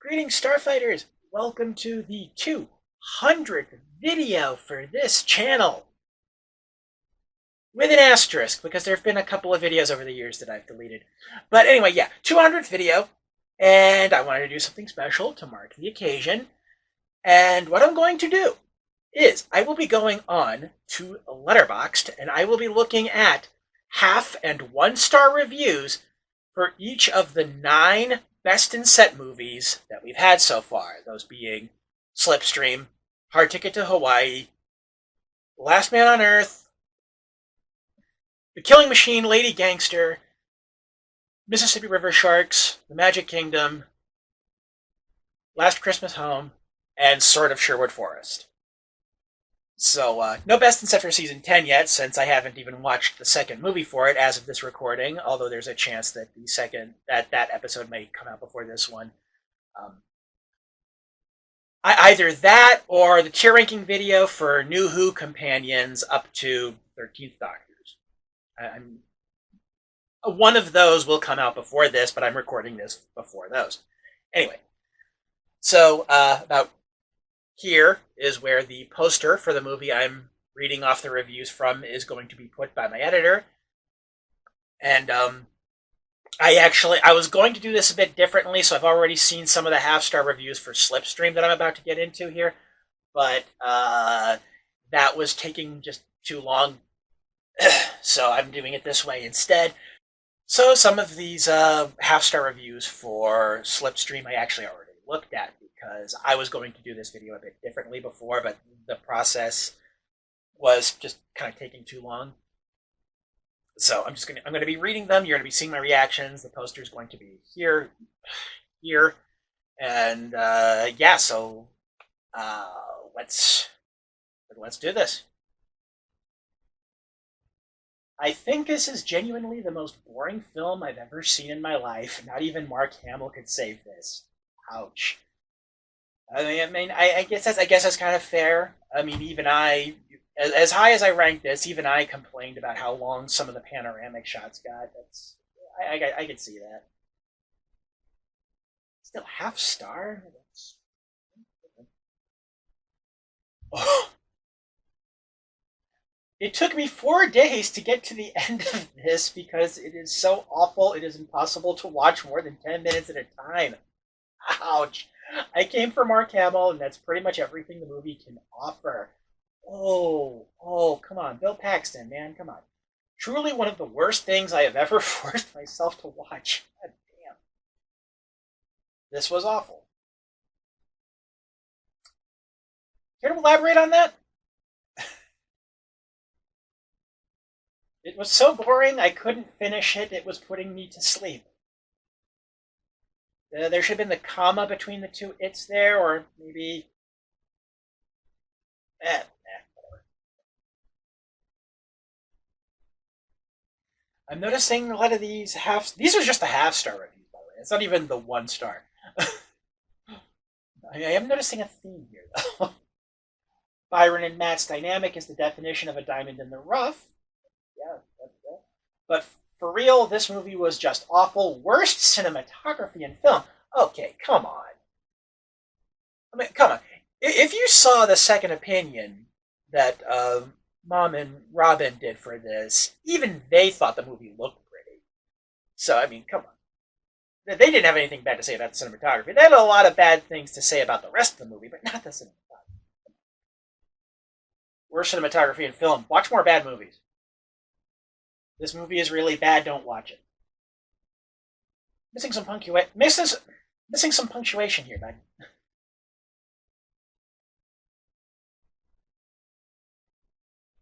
Greetings, Starfighters! Welcome to the 200th video for this channel. With an asterisk, because there have been a couple of videos over the years that I've deleted. But anyway, yeah, 200th video, and I wanted to do something special to mark the occasion. And what I'm going to do is I will be going on to Letterboxd, and I will be looking at half and one-star reviews for each of the 9 best in set movies that we've had so far. Those being Slipstream, Hard Ticket to Hawaii, Last Man on Earth, The Killing Machine, Lady Gangster, Mississippi River Sharks, The Magic Kingdom, Last Christmas Home, and Sword of Sherwood Forest. So, no best in set for season 10 yet, since I haven't even watched the second movie for it as of this recording, although there's a chance that that episode may come out before this one. Either that or the tier ranking video for New Who companions up to 13th Doctors. One of those will come out before this, but I'm recording this before those. Anyway, so about here is where the poster for the movie I'm reading off the reviews from is going to be put by my editor. And I was going to do this a bit differently, so I've already seen some of the half-star reviews for Slipstream that I'm about to get into here, but that was taking just too long, so I'm doing it this way instead. So some of these half-star reviews for Slipstream I actually already looked at, because I was going to do this video a bit differently before, but the process was just kind of taking too long. So I'm going to be reading them. You're going to be seeing my reactions. The poster is going to be here, and yeah. So let's do this. I think this is genuinely the most boring film I've ever seen in my life. Not even Mark Hamill could save this. Ouch. I guess that's kind of fair. I mean, even as high as I ranked this, even I complained about how long some of the panoramic shots got. I could see that. Still half star. Oh. It took me 4 days to get to the end of this because it is so awful. It is impossible to watch more than 10 minutes at a time. Ouch. I came for Mark Hamill, and that's pretty much everything the movie can offer. Oh, come on. Bill Paxton, man, come on. Truly one of the worst things I have ever forced myself to watch. God damn. This was awful. Care to elaborate on that? It was so boring, I couldn't finish it. It was putting me to sleep. There should have been the comma between the two "it's" there, or maybe... whatever. I'm noticing a lot of these these are just the half-star reviews, by the way. It's not even the 1 star. I am noticing a theme here, though. Byron and Matt's dynamic is the definition of a diamond in the rough. Yeah, that's that. But for real, this movie was just awful. Worst cinematography in film. Okay, come on. I mean, come on. If you saw the second opinion that Mom and Robin did for this, even they thought the movie looked pretty. So, I mean, come on. They didn't have anything bad to say about the cinematography. They had a lot of bad things to say about the rest of the movie, but not the cinematography. Worst cinematography in film. Watch more bad movies. This movie is really bad. Don't watch it. Missing some punctuation here, bud.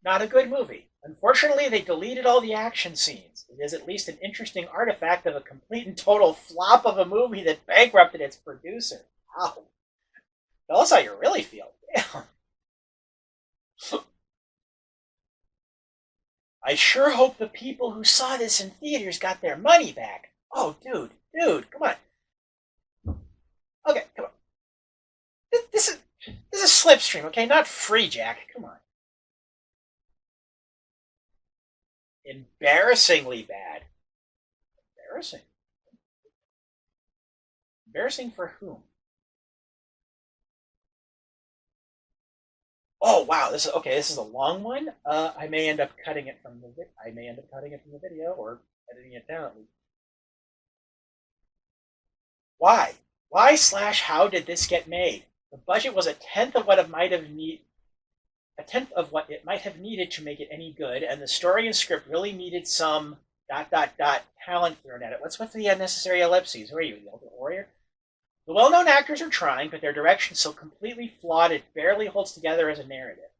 Not a good movie. Unfortunately, they deleted all the action scenes. It is at least an interesting artifact of a complete and total flop of a movie that bankrupted its producer. Wow. Tell us how you really feel. Damn. I sure hope the people who saw this in theaters got their money back. Oh, dude, come on. Okay, come on. This is Slipstream, okay? Not Free Jack. Come on. Embarrassingly bad. Embarrassing. Embarrassing for whom? Oh wow, this is okay. This is a long one. I may end up cutting it from the. I may end up cutting it from the video or editing it down at least. Why? Why slash how did this get made? The budget was a tenth of what it might have needed to make it any good, and the story and script really needed some talent thrown at it. What's the unnecessary ellipses? Who are you, the Ultimate Warrior? The well-known actors are trying, but their direction's so completely flawed it barely holds together as a narrative.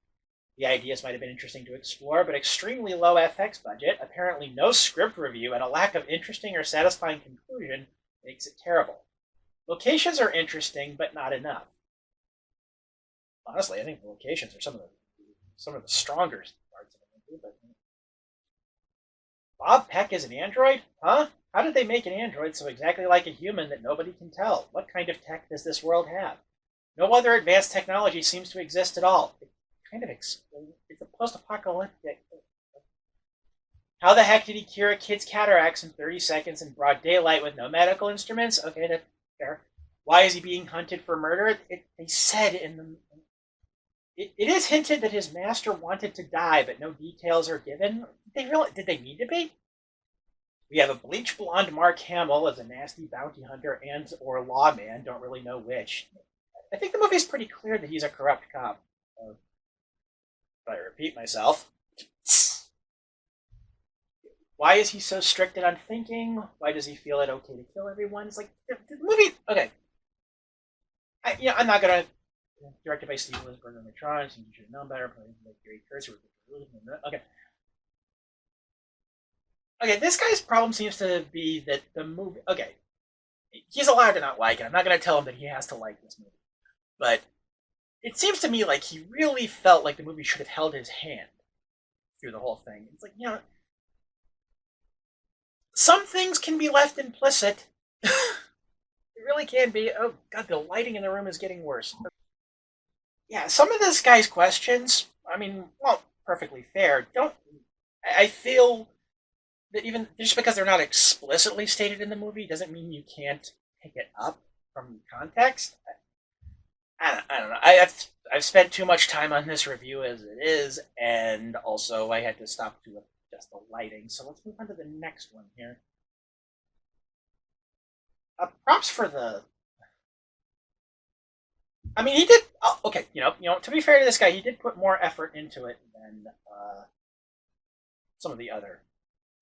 The ideas might have been interesting to explore, but extremely low FX budget, apparently no script review, and a lack of interesting or satisfying conclusion makes it terrible. Locations are interesting, but not enough. Honestly, I think the locations are some of the stronger parts of the movie. But Bob Peck is an android, huh? How did they make an android so exactly like a human that nobody can tell? What kind of tech does this world have? No other advanced technology seems to exist at all. It's a post-apocalyptic. How the heck did he cure a kid's cataracts in 30 seconds in broad daylight with no medical instruments? Okay, that's fair. Why is he being hunted for murder? They said in the. It is hinted that his master wanted to die, but no details are given. Did they need to be? We have a bleach blonde Mark Hamill as a nasty bounty hunter and or lawman. Don't really know which. I think the movie's pretty clear that he's a corrupt cop. If I repeat myself. Why is he so strict and unthinking? Why does he feel it okay to kill everyone? It's like the movie. Okay, I'm not gonna. Directed by Steve Lisberg and Matron, so you should have known better. Playing like Gary Kurtz. Okay. Okay, this guy's problem seems to be that the movie. Okay, he's allowed to not like it. I'm not going to tell him that he has to like this movie, but it seems to me like he really felt like the movie should have held his hand through the whole thing. It's like some things can be left implicit. It really can be. Oh God, the lighting in the room is getting worse. Yeah, some of this guy's questions, I mean, well, perfectly fair. I feel that even just because they're not explicitly stated in the movie doesn't mean you can't pick it up from context. I don't know. I've spent too much time on this review as it is, and also I had to stop to adjust the lighting. So let's move on to the next one here. Props for the. I mean, he did. Okay, to be fair to this guy, he did put more effort into it than some of the other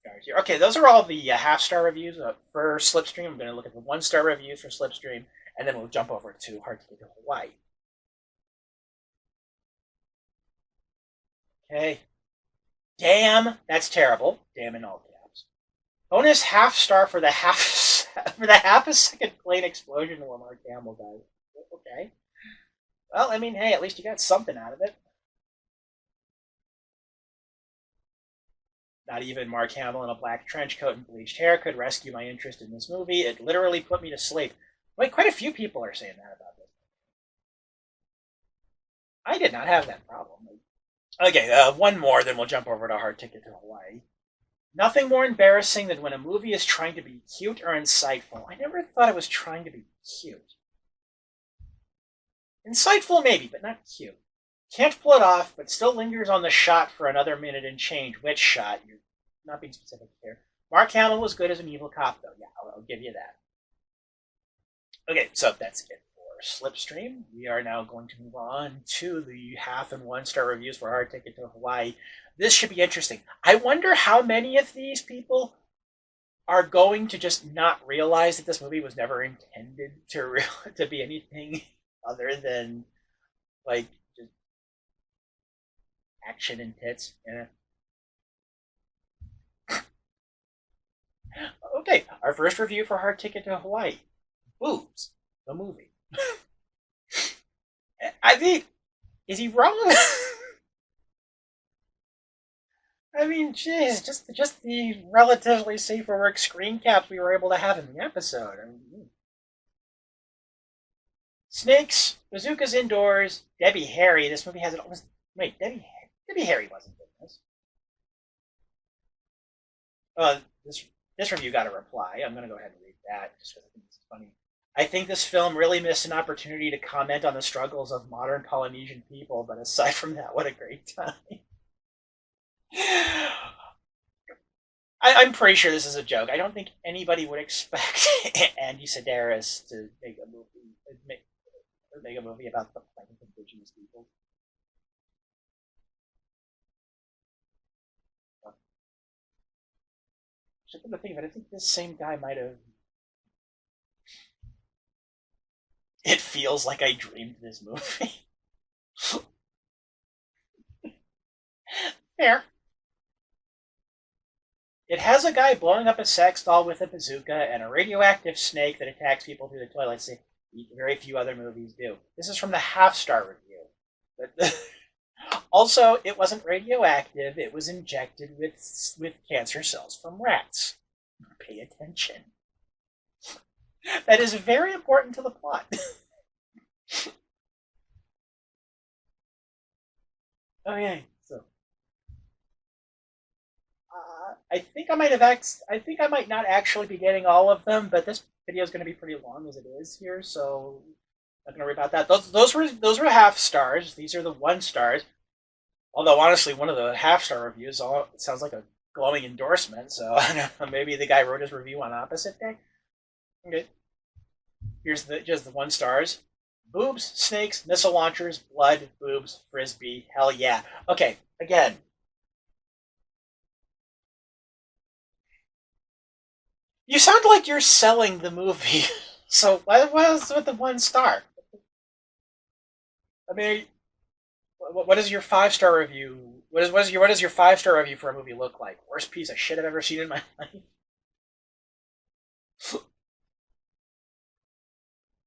guys here. Okay, those are all the half-star reviews for Slipstream. I'm going to look at the one-star reviews for Slipstream, and then we'll jump over to Hard Ticket to Hawaii. Okay. Damn, that's terrible. Damn in all caps. Bonus half-star for the half a second plane explosion while Mark Hamill died. Okay. Well, I mean, hey, at least you got something out of it. Not even Mark Hamill in a black trench coat and bleached hair could rescue my interest in this movie. It literally put me to sleep. Wait, quite a few people are saying that about this. I did not have that problem. Okay, one more, then we'll jump over to Hard Ticket to Hawaii. Nothing more embarrassing than when a movie is trying to be cute or insightful. I never thought it was trying to be cute. Insightful, maybe, but not cute. Can't pull it off, but still lingers on the shot for another minute and change. Which shot? You're not being specific here. Mark Hamill was good as an evil cop, though. Yeah, I'll give you that. Okay, so that's it for Slipstream. We are now going to move on to the half and one-star reviews for Hard Ticket to Hawaii. This should be interesting. I wonder how many of these people are going to just not realize that this movie was never intended to be anything other than like just action and tits. Yeah. Okay, our first review for Hard Ticket to Hawaii. Boobs, the movie. I mean, is he wrong? I mean, jeez, just the relatively safe for work screen caps we were able to have in the episode. I mean, snakes, bazookas indoors, Debbie Harry. This movie has it almost. Wait, Debbie Harry wasn't in this. This review got a reply. I'm gonna go ahead and read that just because I think it's funny. I think this film really missed an opportunity to comment on the struggles of modern Polynesian people, but aside from that, what a great time. I'm pretty sure this is a joke. I don't think anybody would expect Andy Sedaris to make a movie about the plight of indigenous people. Just the thing, but I think this same guy might have. It feels like I dreamed this movie. Fair. It has a guy blowing up a sex doll with a bazooka and a radioactive snake that attacks people through the toilet. See, very few other movies do. This is from the half-star review. But also, it wasn't radioactive. It was injected with cancer cells from rats. Pay attention. That is very important to the plot. Okay, so I think I might have I think I might not actually be getting all of them, but this video is going to be pretty long as it is here, so I'm not going to worry about that. Those were half stars. These are the 1 stars. Although honestly, one of the half-star reviews sounds like a glowing endorsement. So I don't know, maybe the guy wrote his review on opposite day. Okay, here's just the 1 stars. Boobs, snakes, missile launchers, blood, boobs, frisbee. Hell yeah. Okay, again. You sound like you're selling the movie. So what is with the 1 star? I mean, what is your 5-star review? What is your 5-star review for a movie look like? Worst piece of shit I've ever seen in my life.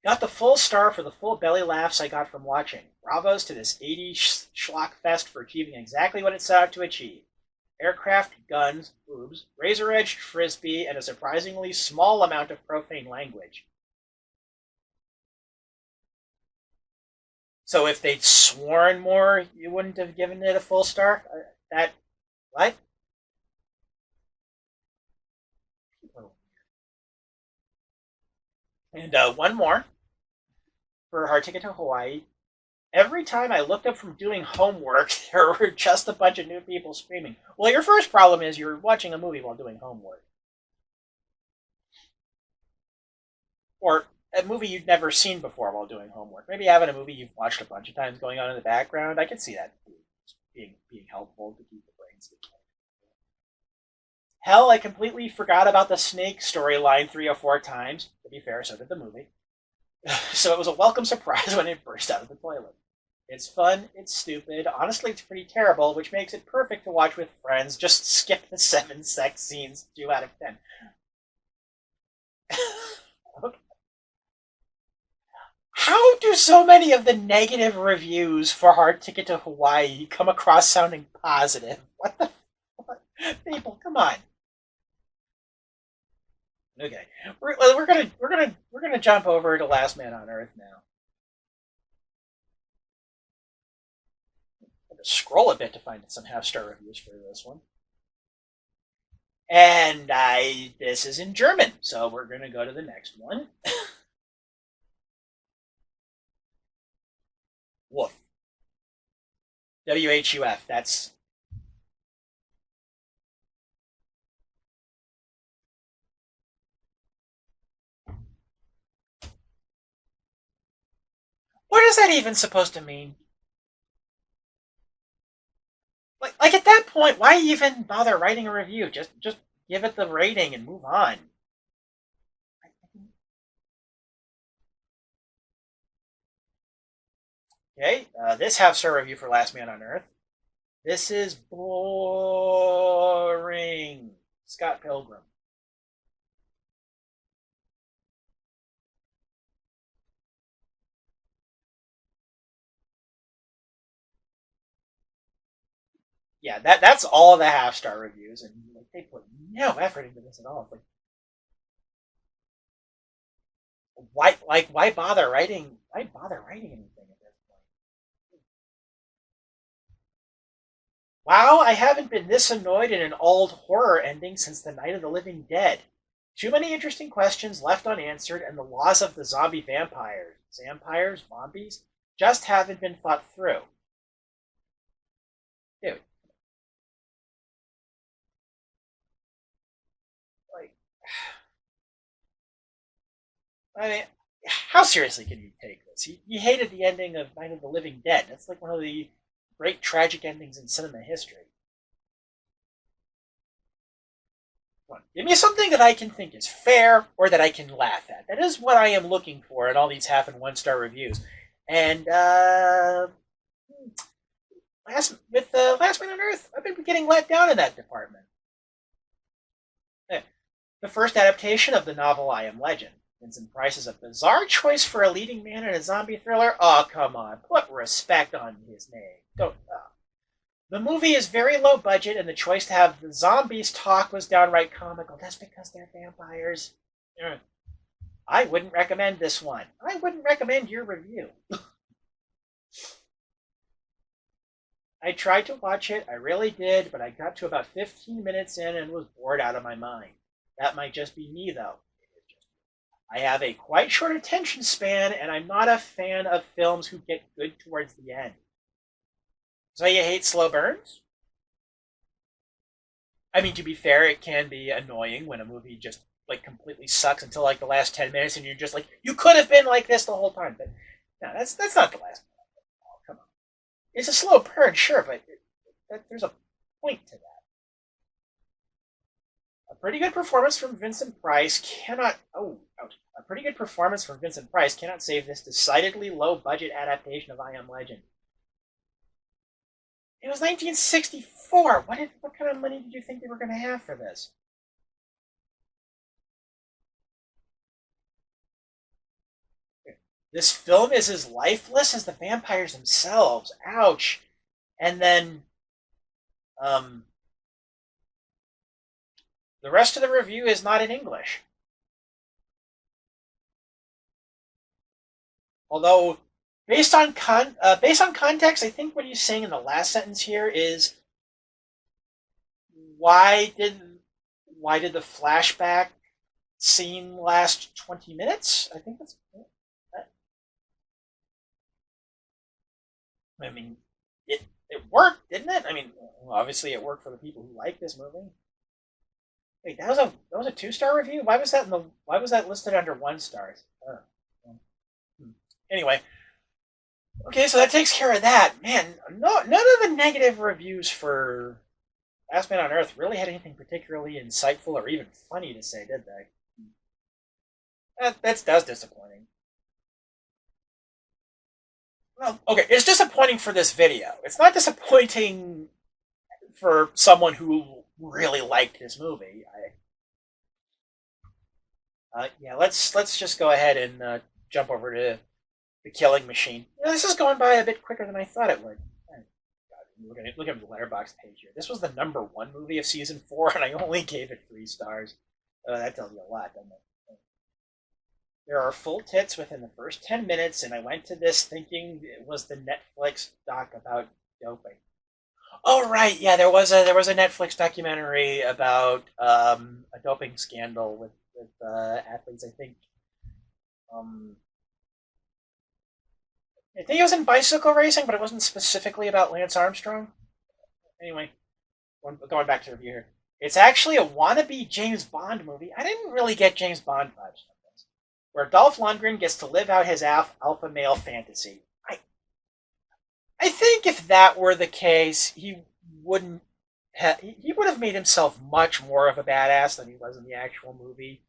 Got the full star for the full belly laughs I got from watching. Bravos to this 80s schlock fest for achieving exactly what it set out to achieve. Aircraft, guns, boobs, razor-edged frisbee, and a surprisingly small amount of profane language. So if they'd sworn more, you wouldn't have given it a full star? What? And one more for Hard Ticket to Hawaii. Every time I looked up from doing homework, there were just a bunch of new people screaming. Well, your first problem is you're watching a movie while doing homework. Or a movie you'd never seen before while doing homework. Maybe having a movie you've watched a bunch of times going on in the background. I could see that being helpful to keep the brains together. Hell, I completely forgot about the snake storyline 3 or 4 times. To be fair, so did the movie. So it was a welcome surprise when it burst out of the toilet. It's fun, it's stupid, honestly it's pretty terrible, which makes it perfect to watch with friends. Just skip the 7 sex scenes, 2 out of 10. Okay. How do so many of the negative reviews for Hard Ticket to Hawaii come across sounding positive? What the fuck? People, come on. Okay, we're gonna jump over to Last Man on Earth now. I'm gonna scroll a bit to find some half-star reviews for this one, and this is in German, so we're gonna go to the next one. Woof. WHUF. That's. What is that even supposed to mean? Like at that point, why even bother writing a review? Just give it the rating and move on. Okay, this half-star review for Last Man on Earth. This is boring. Scott Pilgrim. Yeah, that's all the half-star reviews, and like, they put no effort into this at all. Like, why bother writing? Why bother writing anything at this point? Wow, I haven't been this annoyed in an old horror ending since The Night of the Living Dead. Too many interesting questions left unanswered, and the laws of the zombie vampires, zombies, just haven't been thought through. Dude, like, I mean, how seriously can you take this? He hated the ending of Night of the Living Dead. That's like one of the great tragic endings in cinema history. Give me something that I can think is fair or that I can laugh at. That is what I am looking for in all these half and 1 star reviews. And with Last Man on Earth, I've been getting let down in that department. The first adaptation of the novel I Am Legend. Vincent Price is a bizarre choice for a leading man in a zombie thriller. Oh, come on. Put respect on his name. Don't. The movie is very low budget, and the choice to have the zombies talk was downright comical. That's because they're vampires. I wouldn't recommend this one. I wouldn't recommend your review. I tried to watch it, I really did, but I got to about 15 minutes in and was bored out of my mind. That might just be me, though. I have a quite short attention span, and I'm not a fan of films who get good towards the end. So you hate slow burns? I mean, to be fair, it can be annoying when a movie just like completely sucks until like the last 10 minutes, and you're just like, you could have been like this the whole time. But no, that's not the last. Oh, come on, it's a slow burn, sure, but there's a point to that. A pretty good performance from Vincent Price cannot. Oh, ouch. A pretty good performance from Vincent Price cannot save this decidedly low-budget adaptation of I Am Legend. It was 1964. What kind of money did you think they were going to have for this? This film is as lifeless as the vampires themselves. Ouch. And then, the rest of the review is not in English. Although, based on context, I think what he's saying in the last sentence here is why did the flashback scene last 20 minutes? I think that's. I mean, it worked, didn't it? I mean, obviously it worked for the people who like this movie. Wait, that was a 2 star review. Why was that listed under 1 stars? Anyway, okay, so that takes care of that. Man, none of the negative reviews for Last Man on Earth really had anything particularly insightful or even funny to say, did they? That's disappointing. Well, okay, it's disappointing for this video. It's not disappointing for someone who really liked this movie. Yeah, let's just go ahead and jump over to The Killing Machine. This is going by a bit quicker than I thought it would. Look at the Letterboxd page here. This was the #1 movie of season 4, and I only gave it 3 stars. That tells you a lot, doesn't it? There are full tits within the first 10 minutes, and I went to this thinking it was the Netflix doc about doping. Oh right, yeah, there was a Netflix documentary about a doping scandal with athletes. I think it was in bicycle racing, but it wasn't specifically about Lance Armstrong. Anyway, going back to the review here, it's actually a wannabe James Bond movie. I didn't really get James Bond vibes from this, where Dolph Lundgren gets to live out his alpha male fantasy. I think if that were the case, he would have made himself much more of a badass than he was in the actual movie.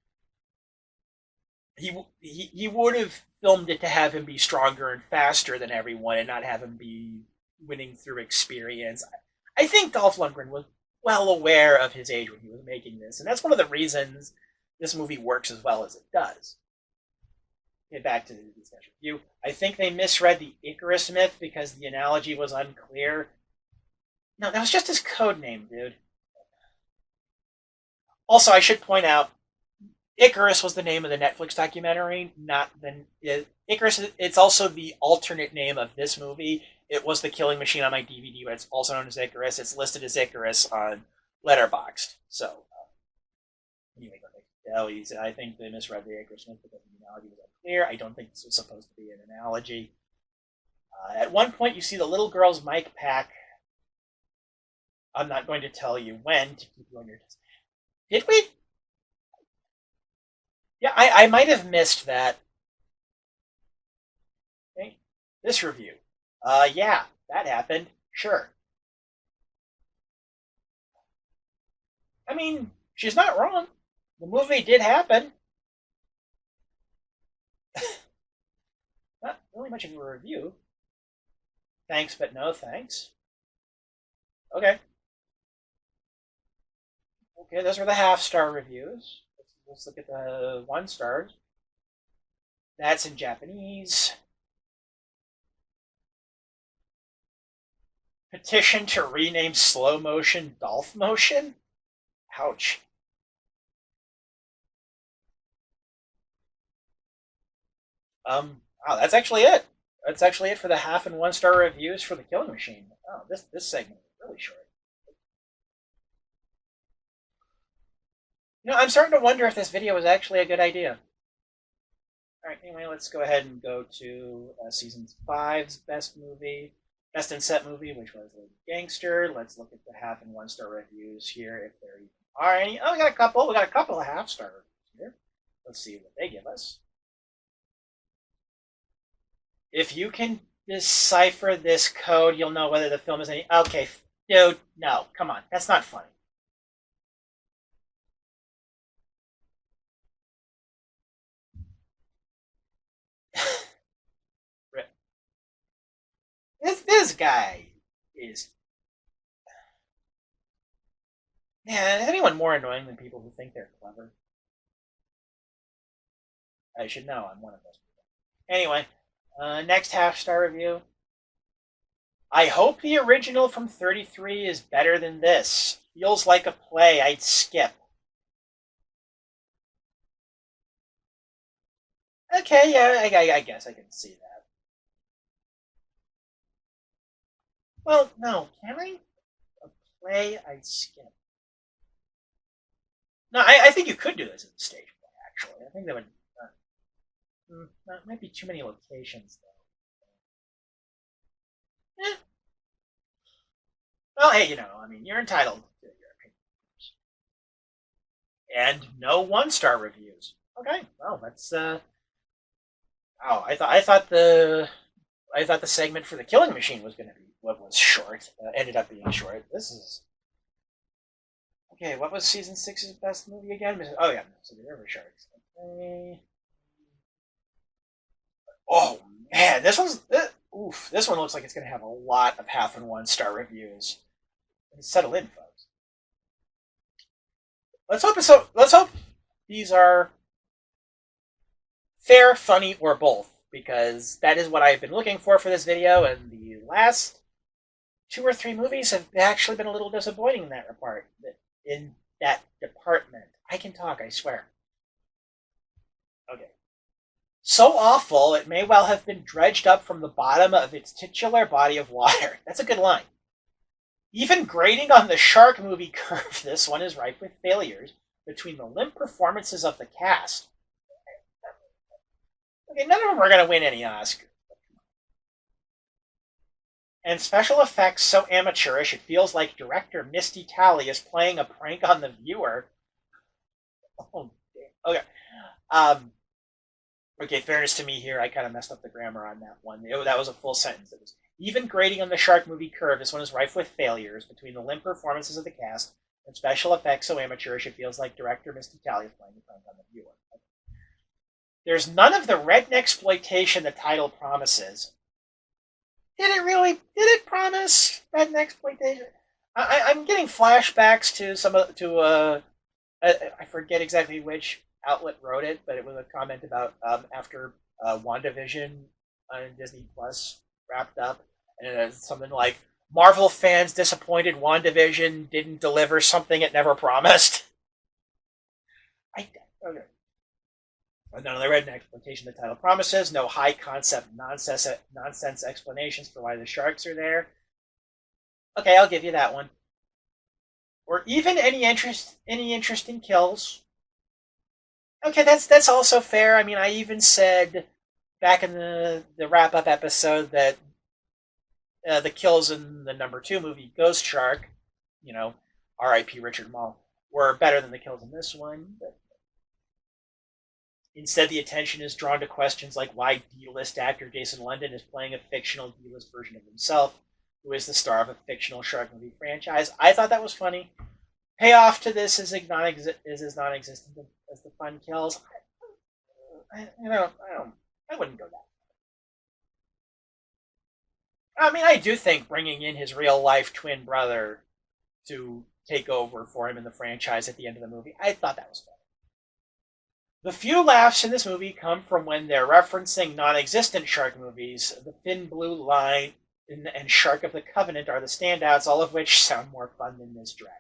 He would have filmed it to have him be stronger and faster than everyone and not have him be winning through experience. I think Dolph Lundgren was well aware of his age when he was making this, and that's one of the reasons this movie works as well as it does. Get back to the discussion. I think they misread the Icarus myth because the analogy was unclear. No, that was just his code name, dude. Also, I should point out, Icarus was the name of the Netflix documentary, not the Icarus. It's also the alternate name of this movie. It was The Killing Machine on my DVD, but it's also known as Icarus. It's listed as Icarus on Letterboxd. So, anyway, No, I think they misread the Acre Smith because the analogy was unclear. I don't think this was supposed to be an analogy. At one point, you see the little girl's mic pack. I'm not going to tell you when to keep you on your. Did we? Yeah, I might have missed that. Okay. This review. Yeah, that happened. Sure. I mean, she's not wrong. The movie did happen. Not really much of a review. Thanks, but no thanks. Okay. Okay, those were the half-star reviews. Let's look at the 1 stars. That's in Japanese. Petition to rename slow motion Dolph motion? Ouch. Wow, that's actually it. That's actually it for the half and 1 star reviews for the Killing Machine. Oh, this segment is really short. You know, I'm starting to wonder if this video was actually a good idea. Alright, anyway, let's go ahead and go to Season 5's best in set movie, which was Lady Gangster. Let's look at the half and 1 star reviews here, if there even are any. Oh, we got a couple. We got a couple of half-star reviews here. Let's see what they give us. If you can decipher this code, you'll know whether the film is any. Okay, dude, no, come on, that's not funny. This guy is. Man, is anyone more annoying than people who think they're clever? I should know. I'm one of those people. Anyway, next half-star review. I hope the original from 33 is better than this. Feels like a play I'd skip. Okay, yeah, I guess I can see that. Well, no, can I? A play I'd skip. No, I think you could do this as a stage play, actually. I think that would. That might be too many locations, though. Eh. Well, hey, you know, I mean, you're entitled to your opinions. And no 1 star reviews. Okay, well, that's. Oh, I thought the segment for the Killing Machine was going to be what was short. Ended up being short. This is. Okay, what was Season 6's best movie again? Oh, yeah, so the River Sharks. Okay. Oh, man, this one's. Oof, this one looks like it's going to have a lot of half and 1 star reviews. Settle in, folks. Let's hope these are fair, funny, or both, because that is what I've been looking for this video, and the last 2 or 3 movies have actually been a little disappointing in that department. I can talk, I swear. Okay. So awful, it may well have been dredged up from the bottom of its titular body of water. That's a good line. Even grading on the shark movie curve, this one is rife with failures between the limp performances of the cast. Okay, none of them are going to win any Oscars. And special effects so amateurish it feels like director Misty Talley is playing a prank on the viewer. Oh, okay. Okay, fairness to me here, I kind of messed up the grammar on that one. That was a full sentence. It was even grading on the shark movie curve, this one is rife with failures between the limp performances of the cast and special effects so amateurish it feels like director Misty Talley is playing a prank on the viewer. There's none of the redneck exploitation the title promises. Did it promise redneck exploitation? I'm getting flashbacks to I forget exactly which outlet wrote it, but it was a comment about after WandaVision on Disney Plus wrapped up, and it was something like Marvel fans disappointed WandaVision didn't deliver something it never promised. Okay. None of the redneck exploitation the title promises. No high concept nonsense explanations for why the sharks are there. Okay, I'll give you that one. Or even any interesting kills. Okay, that's also fair. I mean, I even said back in the wrap up episode that the kills in the number two movie, Ghost Shark, you know, R.I.P. Richard Mall, were better than the kills in this one. But instead, the attention is drawn to questions like why D-list actor Jason London is playing a fictional D-list version of himself, who is the star of a fictional shark movie franchise. I thought that was funny. Payoff to this is as non-existent as the fun kills. I wouldn't go that. I mean, I do think bringing in his real life twin brother to take over for him in the franchise at the end of the movie, I thought that was fun. The few laughs in this movie come from when they're referencing non-existent shark movies. The Thin Blue Line and Shark of the Covenant are the standouts, all of which sound more fun than this drag.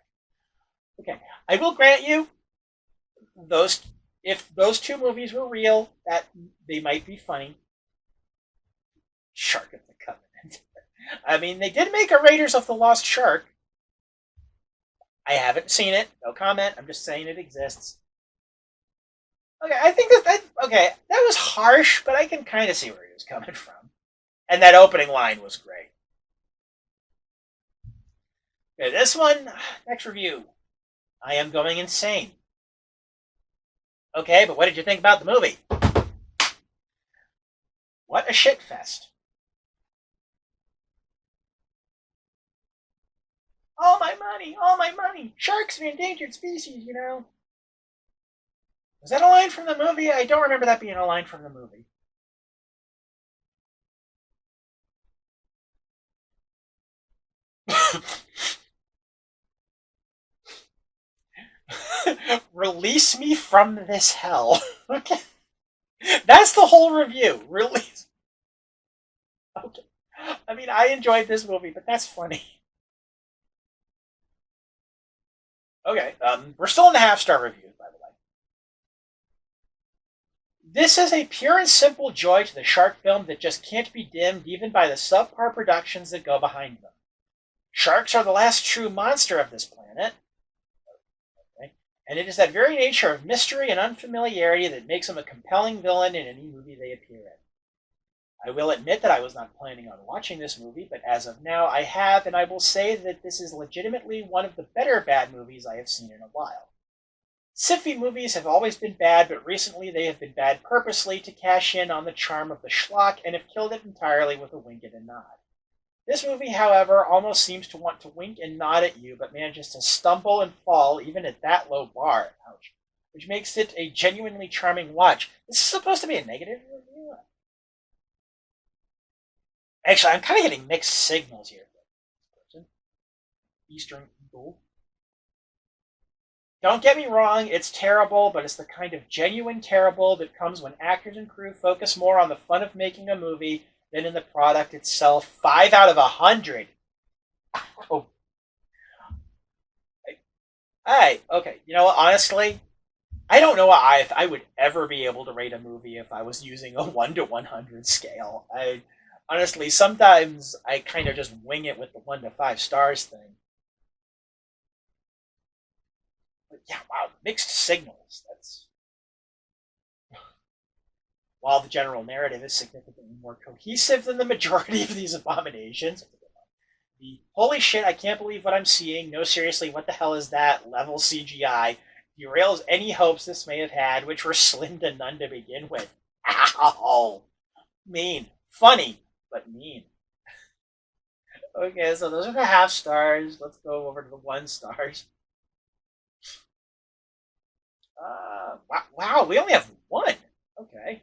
Okay, I will grant you those. If those two movies were real, that they might be funny. Shark of the Covenant. I mean, they did make a Raiders of the Lost Shark. I haven't seen it. No comment. I'm just saying it exists. Okay, I think that was harsh, but I can kind of see where he was coming from. And that opening line was great. Okay, this one, next review. I am going insane. Okay, but what did you think about the movie? What a shitfest. All my money, all my money. Sharks are an endangered species, you know. Was that a line from the movie? I don't remember that being a line from the movie. Release me from this hell. Okay. That's the whole review. Release. Okay. I mean, I enjoyed this movie, but that's funny. Okay, we're still in the half-star reviews, by the way. This is a pure and simple joy to the shark film that just can't be dimmed even by the subpar productions that go behind them. Sharks are the last true monster of this planet, okay? And it is that very nature of mystery and unfamiliarity that makes them a compelling villain in any movie they appear in. I will admit that I was not planning on watching this movie, but as of now I have, and I will say that this is legitimately one of the better bad movies I have seen in a while. Sci-fi movies have always been bad, but recently they have been bad purposely to cash in on the charm of the schlock and have killed it entirely with a wink and a nod. This movie, however, almost seems to want to wink and nod at you, but manages to stumble and fall even at that low bar, ouch, which makes it a genuinely charming watch. This is supposed to be a negative review? Actually, I'm kind of getting mixed signals here. Eastern Eagle. Don't get me wrong, it's terrible, but it's the kind of genuine terrible that comes when actors and crew focus more on the fun of making a movie than in the product itself. 5 out of 100. Oh. Alright, okay. You know what, honestly, I don't know if I would ever be able to rate a movie if I was using a 1 to 100 scale. Honestly, sometimes I kind of just wing it with the 1 to 5 stars thing. But yeah, wow, mixed signals. That's while the general narrative is significantly more cohesive than the majority of these abominations. The holy shit, I can't believe what I'm seeing. No, seriously, what the hell is that? Level CGI derails any hopes this may have had, which were slim to none to begin with. Ow! Mean. Funny, but mean. Okay, so those are the half stars. Let's go over to the 1 stars. Wow, we only have 1. Okay.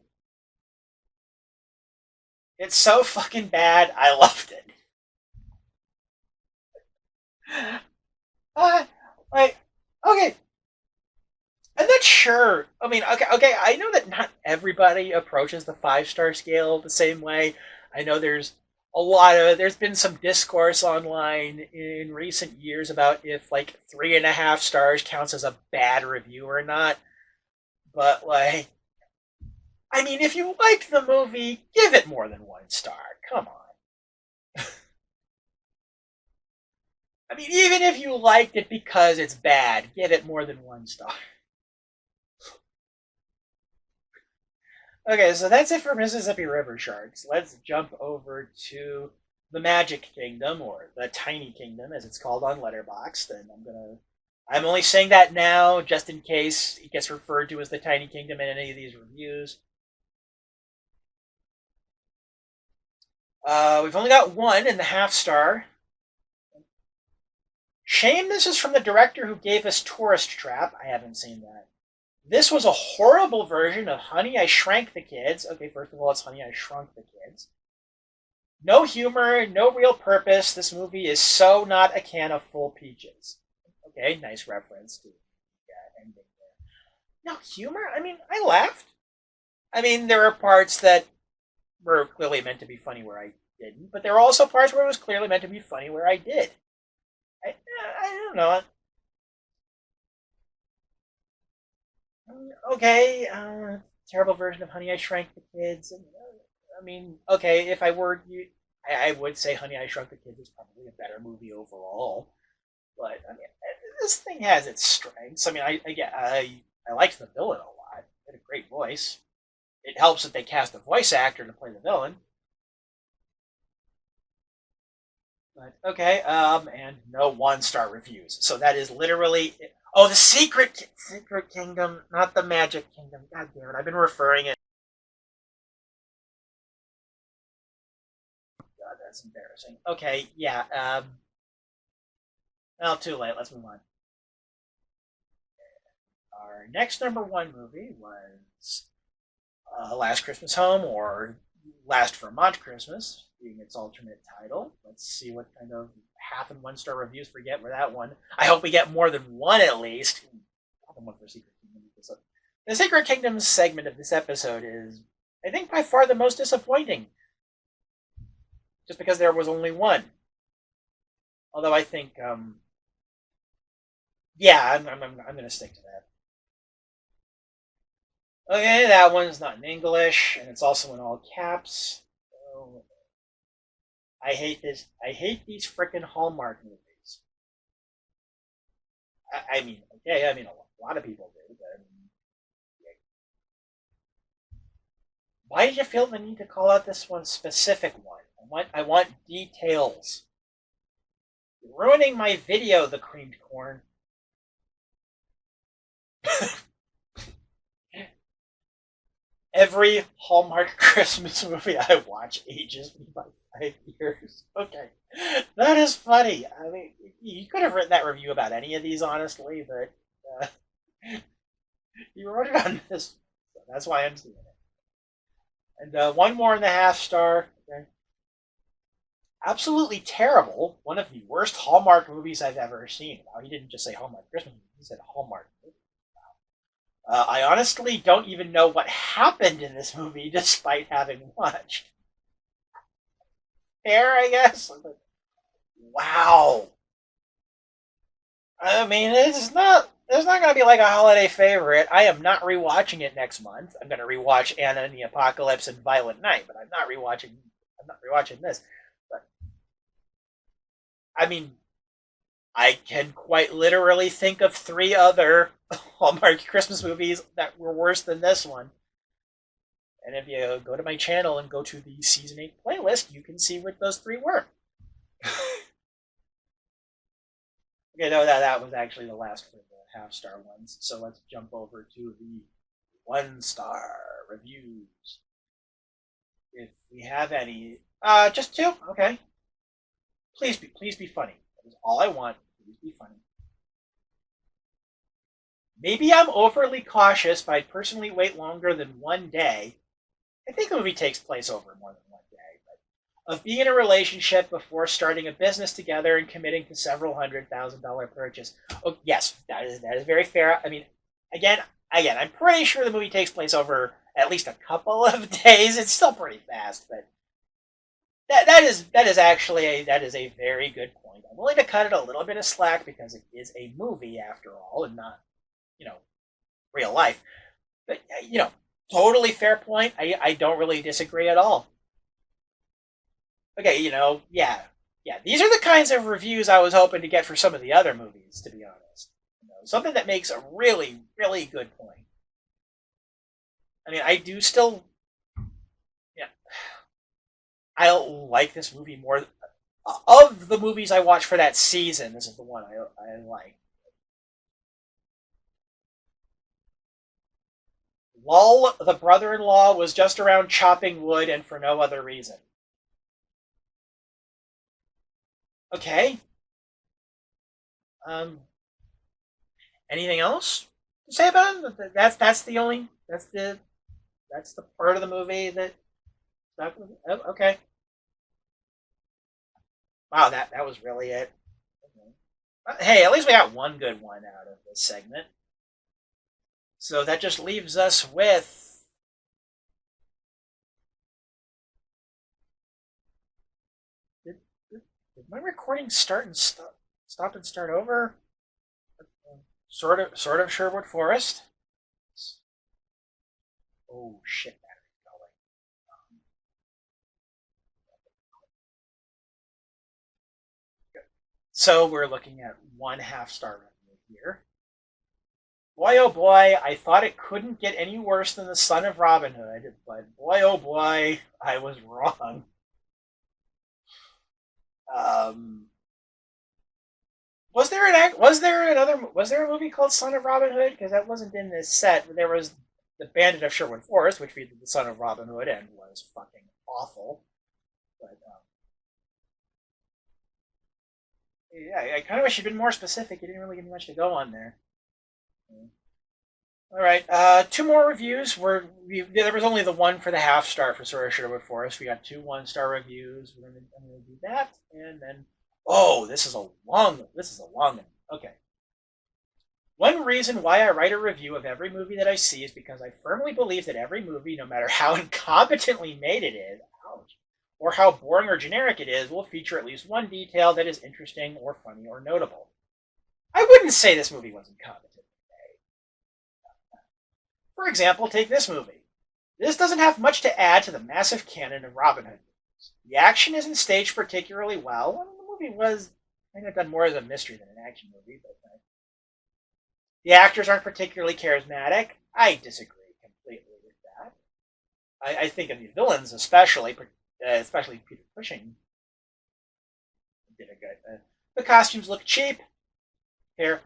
It's so fucking bad, I loved it. Like, okay. I'm not sure. I mean, okay, I know that not everybody approaches the 5-star scale the same way. I know there's been some discourse online in recent years about if like 3.5 stars counts as a bad review or not. But like, I mean, if you liked the movie, give it more than 1 star. Come on. I mean, even if you liked it because it's bad, give it more than 1 star. Okay, so that's it for Mississippi River Sharks. Let's jump over to the Magic Kingdom, or the Tiny Kingdom, as it's called on Letterboxd. And I'm only saying that now, just in case it gets referred to as the Tiny Kingdom in any of these reviews. We've only got 1.5 star. Shame this is from the director who gave us Tourist Trap. I haven't seen that. This was a horrible version of Honey, I Shrank the Kids. Okay, first of all, it's Honey, I Shrunk the Kids. No humor, no real purpose. This movie is so not a can of full peaches. Okay, nice reference to the ending there. No humor? I mean, I laughed. I mean, there are parts that were clearly meant to be funny where I didn't, but there were also parts where it was clearly meant to be funny where I did. I don't know. Okay, terrible version of Honey, I Shrank the Kids. I mean, okay, if I were you, I would say Honey, I Shrunk the Kids is probably a better movie overall. But I mean, this thing has its strengths. I mean, I liked the villain a lot. He had a great voice. It helps that they cast a voice actor to play the villain. But okay, and no 1-star reviews. So that is literally it. Oh, the Secret Kingdom, not the Magic Kingdom. God damn it! I've been referring it. God, that's embarrassing. Okay, yeah. Well, too late. Let's move on. Our next number 1 movie was Last Christmas Home, or Last Vermont Christmas, being its alternate title. Let's see what kind of half and 1-star reviews we get for that one. I hope we get more than one at least. One for Secret Kingdom. The Secret Kingdom segment of this episode is, I think, by far the most disappointing. Just because there was only one. Although I think, yeah, I'm going to stick to that. Okay, that one's not in English, and it's also in all caps. So I hate this. I hate these frickin' Hallmark movies. I mean, okay, I mean, a lot of people do, but I mean, why did you feel the need to call out this one specific one? I want details. You're ruining my video, the creamed corn. Every Hallmark Christmas movie I watch ages me by 5 years. Okay, that is funny. I mean, you could have written that review about any of these, honestly, but you wrote it on this, so that's why I'm seeing it. And 1.5 star. Okay. Absolutely terrible. One of the worst Hallmark movies I've ever seen. Wow, he didn't just say Hallmark Christmas movie, he said Hallmark movie. I honestly don't even know what happened in this movie, despite having watched. Fair, I guess. Wow. I mean, it's not going to be like a holiday favorite. I am not rewatching it next month. I'm going to rewatch Anna and the Apocalypse and Violent Night, but I'm not rewatching this. But I mean, I can quite literally think of 3 other Hallmark Christmas movies that were worse than this one. And if you go to my channel and go to the Season 8 playlist, you can see what those 3 were. Okay, no, that was actually the last for the half-star ones. So let's jump over to the 1-star reviews. If we have any. Just 2? Okay. Please be funny. That is all I want. Please be funny. Maybe I'm overly cautious, but I'd personally wait longer than 1 day. I think the movie takes place over more than 1 day, but of being in a relationship before starting a business together and committing to several $100,000 purchase. Oh, yes, that is very fair. I mean, again, I'm pretty sure the movie takes place over at least a couple of days. It's still pretty fast, but that is a very good point. I'm willing to cut it a little bit of slack because it is a movie after all, and not, real life. But totally fair point. I don't really disagree at all. Okay, yeah. These are the kinds of reviews I was hoping to get for some of the other movies, to be honest. Something that makes a really, really good point. I mean, I do still I like this movie more. Of the movies I watched for that season, this is the one I like. Lol, the brother-in-law was just around chopping wood and for no other reason. Okay. Um, anything else to say about it? That's the only that's the part of the movie that. Oh, okay. Wow, that was really it. Okay. Hey, at least we got one good one out of this segment. So that just leaves us with. Did my recording start and stop and start over? Sort of Sherwood Forest. Oh shit, battery's going. So we're looking at 1/2 star review here. Boy oh boy, I thought it couldn't get any worse than the Son of Robin Hood, but boy oh boy, I was wrong. Um, was there a movie called Son of Robin Hood? Because that wasn't in this set. There was The Bandit of Sherwood Forest, which featured the Son of Robin Hood and was fucking awful. But yeah, I kind of wish you'd been more specific. You didn't really give me much to go on there. All right, two more reviews. There was only the one for the 1/2 star for Sora Sherwood Forest. We got two 1-star reviews. I'm gonna do that, and then this is a long one. Okay. One reason why I write a review of every movie that I see is because I firmly believe that every movie, no matter how incompetently made it is, ouch, or how boring or generic it is, will feature at least one detail that is interesting or funny or notable. I wouldn't say this movie was incompetent. For example, take this movie. This doesn't have much to add to the massive canon of Robin Hood movies. The action isn't staged particularly well. I mean, the movie was kind of done more as a mystery than an action movie, but the actors aren't particularly charismatic. I disagree completely with that. I think of the villains, especially Peter Cushing, did a good. The costumes look cheap. Here,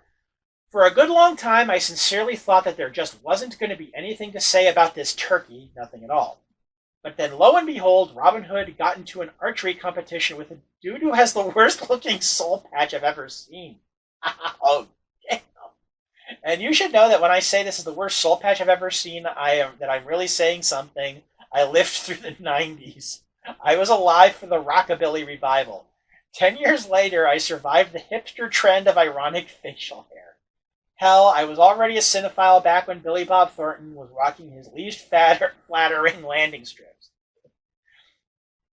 for a good long time, I sincerely thought that there just wasn't going to be anything to say about this turkey, nothing at all. But then, lo and behold, Robin Hood got into an archery competition with a dude who has the worst-looking soul patch I've ever seen. Oh, damn. And you should know that when I say this is the worst soul patch I've ever seen, I'm really saying something. I lived through the 90s. I was alive for the rockabilly revival. 10 years later, I survived the hipster trend of ironic facial hair. Hell, I was already a cinephile back when Billy Bob Thornton was rocking his least flattering landing strips.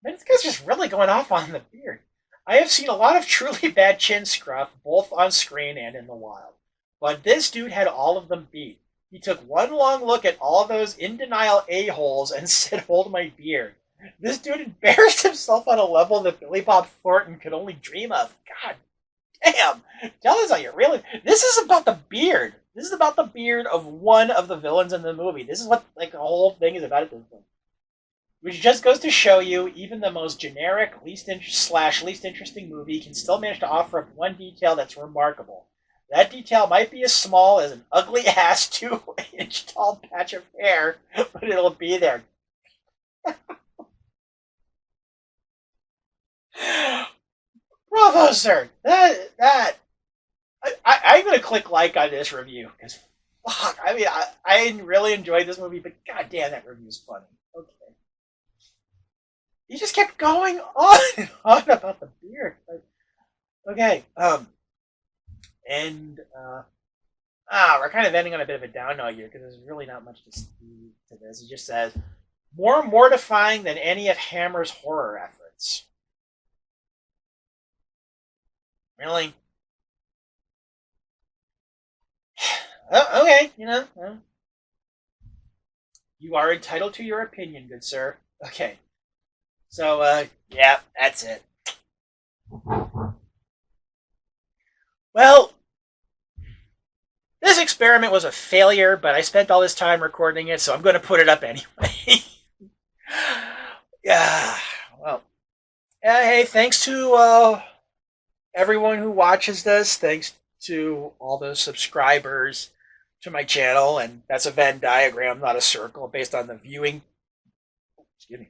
Man, this guy's just really going off on the beard. I have seen a lot of truly bad chin scruff, both on screen and in the wild. But this dude had all of them beat. He took one long look at all those in-denial a-holes and said, hold my beard. This dude embarrassed himself on a level that Billy Bob Thornton could only dream of. God damn. Tell us how you really... This is about the beard. This is about the beard of one of the villains in the movie. This is what the whole thing is about at this point. Which just goes to show you, even the most generic, least interesting movie can still manage to offer up one detail that's remarkable. That detail might be as small as an ugly-ass 2-inch tall patch of hair, but it'll be there. Bravo, sir! I'm gonna click like on this review, because fuck, I mean, I really enjoyed this movie, but goddamn, that review is funny. Okay. He just kept going on and on about the beard. Okay, and we're kind of ending on a bit of a down note here because there's really not much to this. It just says, more mortifying than any of Hammer's horror efforts. Really? Okay, you are entitled to your opinion, good sir. Okay. So, yeah, that's it. Well, this experiment was a failure, but I spent all this time recording it, so I'm going to put it up anyway. Yeah, well, Yeah, hey, thanks to everyone who watches this. Thanks to all the subscribers to my channel, and that's a Venn diagram, not a circle, based on the viewing. Excuse me.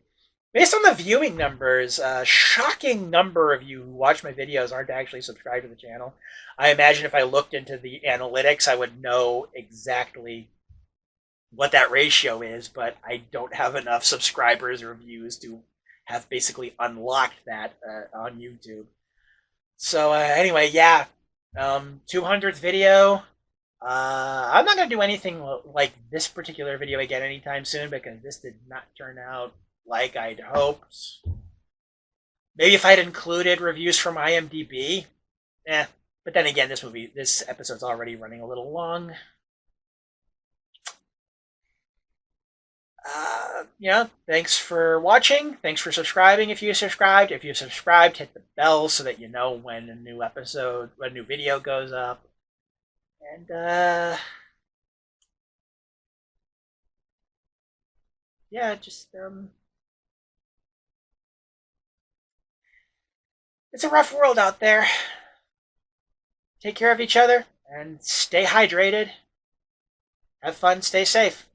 Based on the viewing numbers, a shocking number of you who watch my videos aren't actually subscribed to the channel. I imagine if I looked into the analytics, I would know exactly what that ratio is, but I don't have enough subscribers or views to have basically unlocked that on YouTube. So anyway, yeah, 200th video. I'm not gonna do anything like this particular video again anytime soon because this did not turn out like I'd hoped. Maybe if I'd included reviews from IMDb, But then again, this episode's already running a little long. Thanks for watching. Thanks for subscribing if you subscribed. If you subscribed, hit the bell so that you know when a new video goes up. And, it's a rough world out there. Take care of each other and stay hydrated. Have fun, stay safe.